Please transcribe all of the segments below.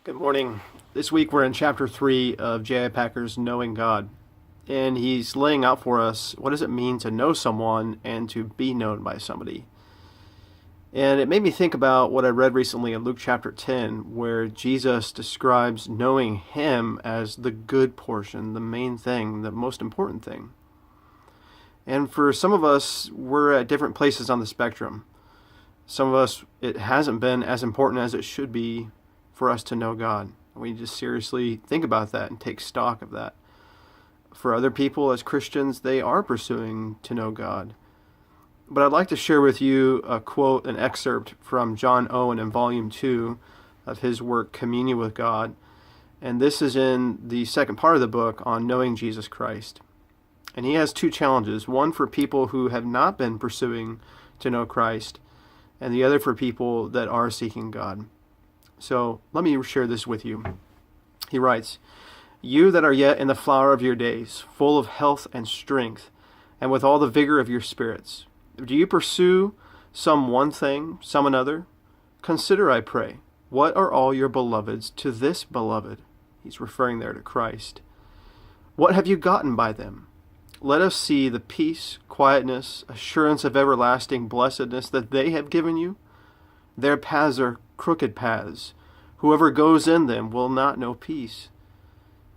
Good morning. This week we're in chapter 3 of J.I. Packer's Knowing God. And he's laying out for us what does it mean to know someone and to be known by somebody. And it made me think about what I read recently in Luke chapter 10, where Jesus describes knowing him as the good portion, the main thing, the most important thing. And for some of us, we're at different places on the spectrum. Some of us, it hasn't been as important as it should be for us to know God. We need to seriously think about that and take stock of that. For other people, as Christians, they are pursuing to know God. But I'd like to share with you a quote, an excerpt from John Owen in Volume 2 of his work, Communion with God. And this is in the second part of the book on knowing Jesus Christ. And he has two challenges, one for people who have not been pursuing to know Christ, and the other for people that are seeking God. So let me share this with you. He writes, "You that are yet in the flower of your days, full of health and strength, and with all the vigor of your spirits, do you pursue some one thing, some another? Consider, I pray, what are all your beloveds to this beloved?" He's referring there to Christ. "What have you gotten by them? Let us see the peace, quietness, assurance of everlasting blessedness that they have given you. Their paths are crooked paths. Whoever goes in them will not know peace.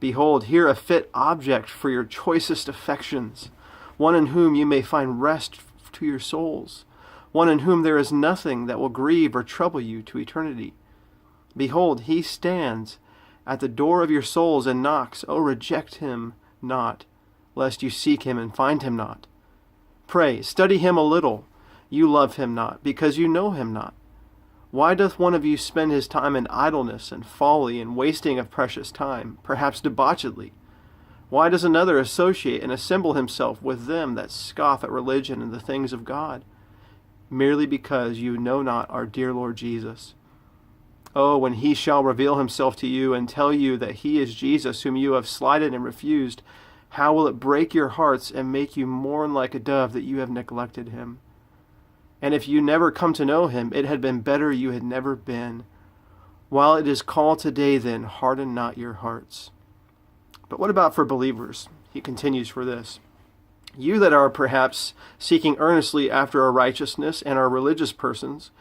Behold, here a fit object for your choicest affections, one in whom you may find rest to your souls, one in whom there is nothing that will grieve or trouble you to eternity. Behold, he stands at the door of your souls and knocks. Oh, reject him not, lest you seek him and find him not. Pray, study him a little. You love him not, because you know him not. Why doth one of you spend his time in idleness and folly and wasting of precious time, perhaps debauchedly? Why does another associate and assemble himself with them that scoff at religion and the things of God? Merely because you know not our dear Lord Jesus. Oh, when he shall reveal himself to you and tell you that he is Jesus whom you have slighted and refused, how will it break your hearts and make you mourn like a dove that you have neglected him? And if you never come to know him, it had been better you had never been. While it is called today, then, harden not your hearts." But what about for believers? He continues for this. "You that are perhaps seeking earnestly after a righteousness and are religious persons,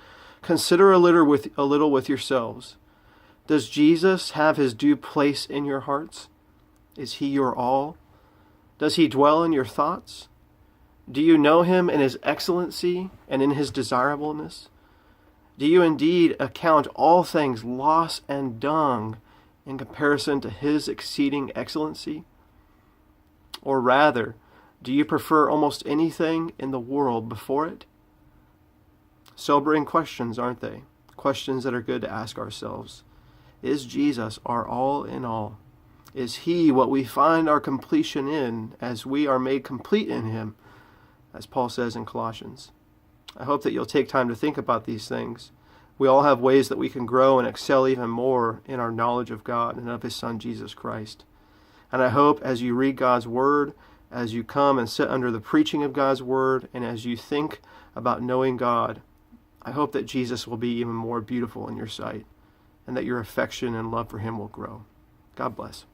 consider a little with yourselves. Does Jesus have his due place in your hearts? Is he your all? Does he dwell in your thoughts? Do you know him in his excellency and in his desirableness? Do you indeed account all things loss and dung in comparison to his exceeding excellency? Or rather, do you prefer almost anything in the world before it?" Sobering questions, aren't they? Questions that are good to ask ourselves. Is Jesus our all in all? Is he what we find our completion in as we are made complete in him, as Paul says in Colossians? I hope that you'll take time to think about these things. We all have ways that we can grow and excel even more in our knowledge of God and of his Son, Jesus Christ. And I hope as you read God's Word, as you come and sit under the preaching of God's Word, and as you think about knowing God, I hope that Jesus will be even more beautiful in your sight, and that your affection and love for him will grow. God bless.